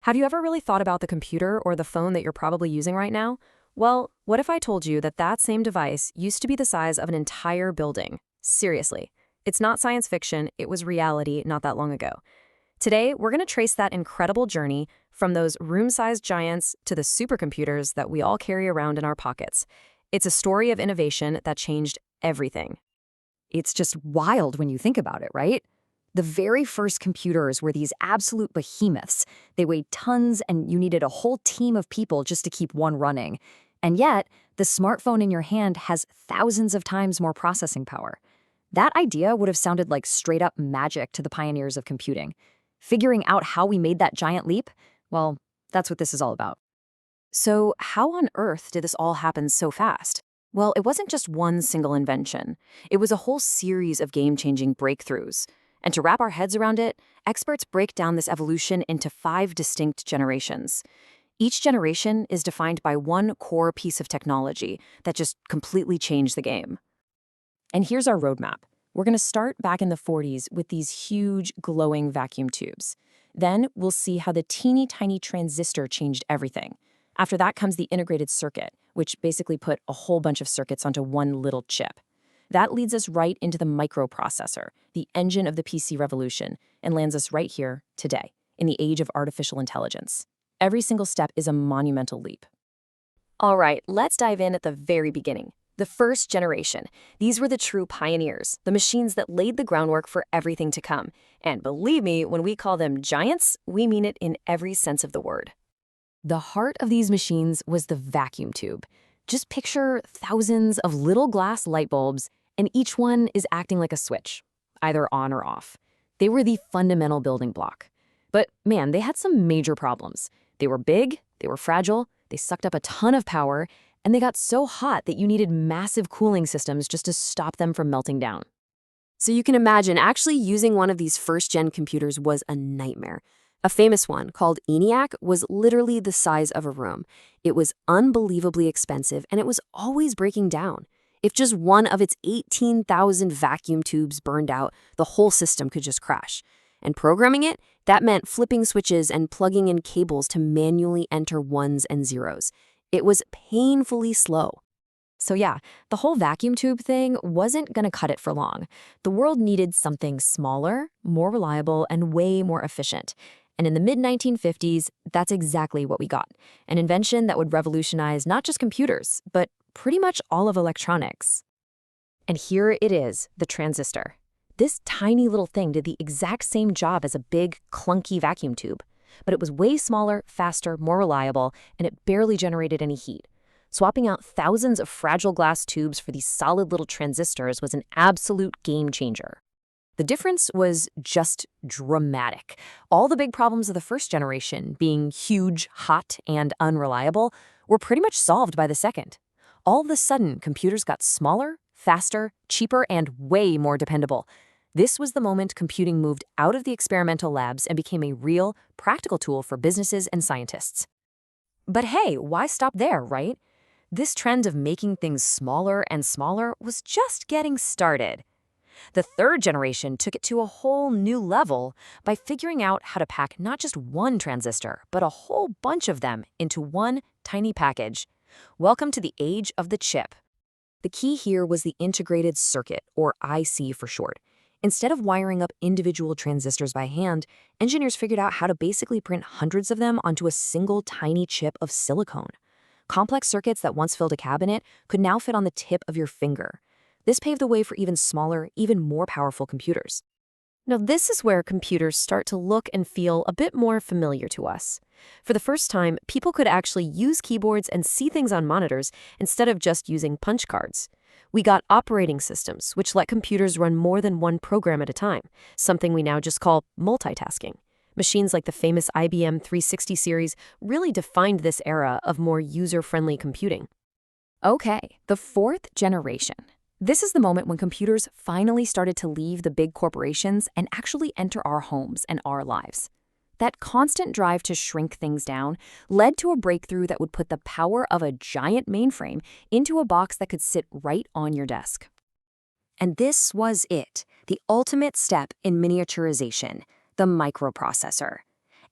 Have you ever really thought about the computer or the phone that you're probably using right now? Well, what if I told you that that same device used to be the size of an entire building? Seriously. It's not science fiction, it was reality not that long ago. Today, we're going to trace that incredible journey from those room-sized giants to the supercomputers that we all carry around in our pockets. It's a story of innovation that changed everything. It's just wild when you think about it, right? The very first computers were these absolute behemoths. They weighed tons, and you needed a whole team of people just to keep one running. And yet, the smartphone in your hand has thousands of times more processing power. That idea would have sounded like straight-up magic to the pioneers of computing. Figuring out how we made that giant leap? Well, that's what this is all about. So, how on earth did this all happen so fast? Well, it wasn't just one single invention. It was a whole series of game-changing breakthroughs. And to wrap our heads around it, experts break down this evolution into 5 distinct generations. Each generation is defined by one core piece of technology that just completely changed the game. And here's our roadmap. We're going to start back in the 40s with these huge, glowing vacuum tubes. Then we'll see how the teeny tiny transistor changed everything. After that comes the integrated circuit, which basically put a whole bunch of circuits onto one little chip. That leads us right into the microprocessor, the engine of the PC revolution, and lands us right here, today, in the age of artificial intelligence. Every single step is a monumental leap. All right, let's dive in at the very beginning. The first generation. These were the true pioneers, the machines that laid the groundwork for everything to come. And believe me, when we call them giants, we mean it in every sense of the word. The heart of these machines was the vacuum tube. Just picture thousands of little glass light bulbs, and each one is acting like a switch, either on or off. They were the fundamental building block. But man, they had some major problems. They were big, they were fragile, they sucked up a ton of power, and they got so hot that you needed massive cooling systems just to stop them from melting down. So you can imagine actually using one of these first-gen computers was a nightmare. A famous one, called ENIAC, was literally the size of a room. It was unbelievably expensive, and it was always breaking down. If just one of its 18,000 vacuum tubes burned out, the whole system could just crash. And programming it, that meant flipping switches and plugging in cables to manually enter ones and zeros. It was painfully slow. So yeah, the whole vacuum tube thing wasn't going to cut it for long. The world needed something smaller, more reliable, and way more efficient. And in the mid-1950s, that's exactly what we got. An invention that would revolutionize not just computers, but pretty much all of electronics. And here it is, the transistor. This tiny little thing did the exact same job as a big, clunky vacuum tube. But it was way smaller, faster, more reliable, and it barely generated any heat. Swapping out thousands of fragile glass tubes for these solid little transistors was an absolute game changer. The difference was just dramatic. All the big problems of the first generation, being huge, hot, and unreliable, were pretty much solved by the second. All of a sudden, computers got smaller, faster, cheaper, and way more dependable. This was the moment computing moved out of the experimental labs and became a real, practical tool for businesses and scientists. But hey, why stop there, right? This trend of making things smaller and smaller was just getting started. The third generation took it to a whole new level by figuring out how to pack not just one transistor, but a whole bunch of them into one tiny package. Welcome to the age of the chip. The key here was the integrated circuit, or IC for short. Instead of wiring up individual transistors by hand, engineers figured out how to basically print hundreds of them onto a single tiny chip of silicone. Complex circuits that once filled a cabinet could now fit on the tip of your finger. This paved the way for even smaller, even more powerful computers. Now, this is where computers start to look and feel a bit more familiar to us. For the first time, people could actually use keyboards and see things on monitors instead of just using punch cards. We got operating systems, which let computers run more than one program at a time, something we now just call multitasking. Machines like the famous IBM 360 series really defined this era of more user-friendly computing. Okay, the fourth generation. This is the moment when computers finally started to leave the big corporations and actually enter our homes and our lives. That constant drive to shrink things down led to a breakthrough that would put the power of a giant mainframe into a box that could sit right on your desk. And this was it, the ultimate step in miniaturization, the microprocessor.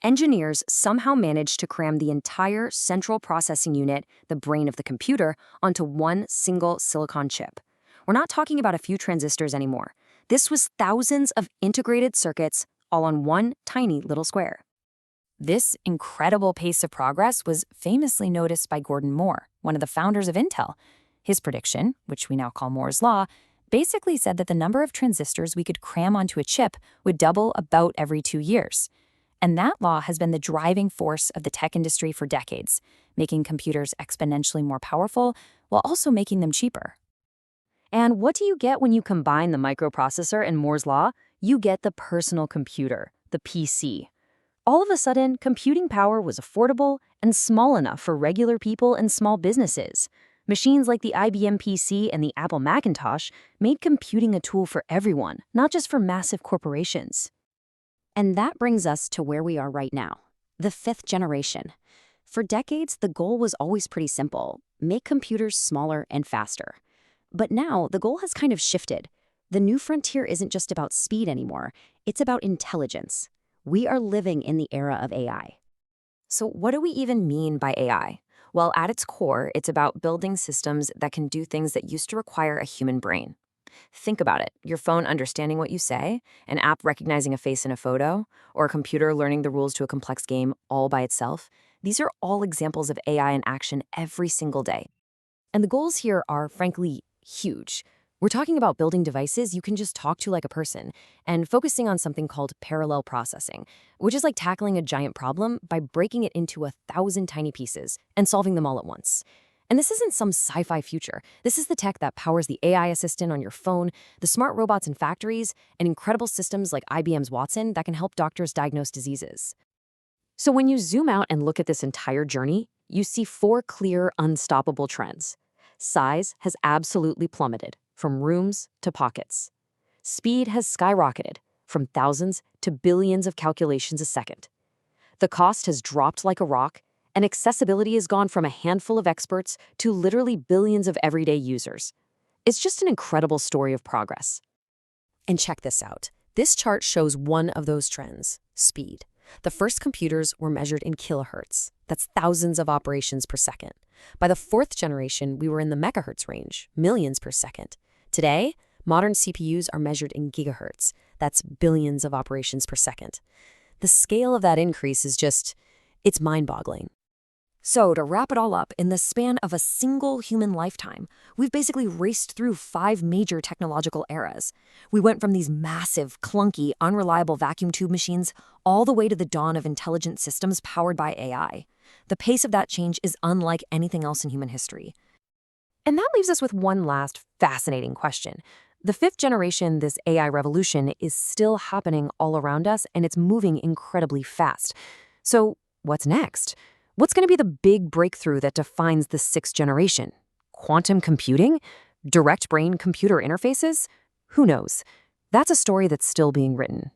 Engineers somehow managed to cram the entire central processing unit, the brain of the computer, onto one single silicon chip. We're not talking about a few transistors anymore. This was thousands of integrated circuits all on one tiny little square. This incredible pace of progress was famously noticed by Gordon Moore, one of the founders of Intel. His prediction, which we now call Moore's Law, basically said that the number of transistors we could cram onto a chip would double about every 2 years. And that law has been the driving force of the tech industry for decades, making computers exponentially more powerful while also making them cheaper. And what do you get when you combine the microprocessor and Moore's Law? You get the personal computer, the PC. All of a sudden, computing power was affordable and small enough for regular people and small businesses. Machines like the IBM PC and the Apple Macintosh made computing a tool for everyone, not just for massive corporations. And that brings us to where we are right now, the 5th generation. For decades, the goal was always pretty simple: make computers smaller and faster. But now, the goal has kind of shifted. The new frontier isn't just about speed anymore, it's about intelligence. We are living in the era of AI. So what do we even mean by AI? Well, at its core, it's about building systems that can do things that used to require a human brain. Think about it: your phone understanding what you say, an app recognizing a face in a photo, or a computer learning the rules to a complex game all by itself. These are all examples of AI in action every single day. And the goals here are, frankly, huge. We're talking about building devices you can just talk to like a person, and focusing on something called parallel processing, which is like tackling a giant problem by breaking it into 1,000 tiny pieces and solving them all at once. And this isn't some sci-fi future. This is the tech that powers the AI assistant on your phone, the smart robots in factories, and incredible systems like IBM's Watson that can help doctors diagnose diseases. So when you zoom out and look at this entire journey, you see 4 clear, unstoppable trends. Size has absolutely plummeted, from rooms to pockets. Speed has skyrocketed, from thousands to billions of calculations a second. The cost has dropped like a rock, and accessibility has gone from a handful of experts to literally billions of everyday users. It's just an incredible story of progress. And check this out. This chart shows one of those trends: speed. The first computers were measured in kilohertz. That's thousands of operations per second. By the 4th generation, we were in the megahertz range, millions per second. Today, modern CPUs are measured in gigahertz. That's billions of operations per second. The scale of that increase is it's mind-boggling. So to wrap it all up, in the span of a single human lifetime, we've basically raced through 5 major technological eras. We went from these massive, clunky, unreliable vacuum tube machines all the way to the dawn of intelligent systems powered by AI. The pace of that change is unlike anything else in human history. And that leaves us with one last fascinating question. The 5th generation, this AI revolution, is still happening all around us, and it's moving incredibly fast. So what's next? What's going to be the big breakthrough that defines the 6th generation? Quantum computing? Direct brain-computer interfaces? Who knows? That's a story that's still being written.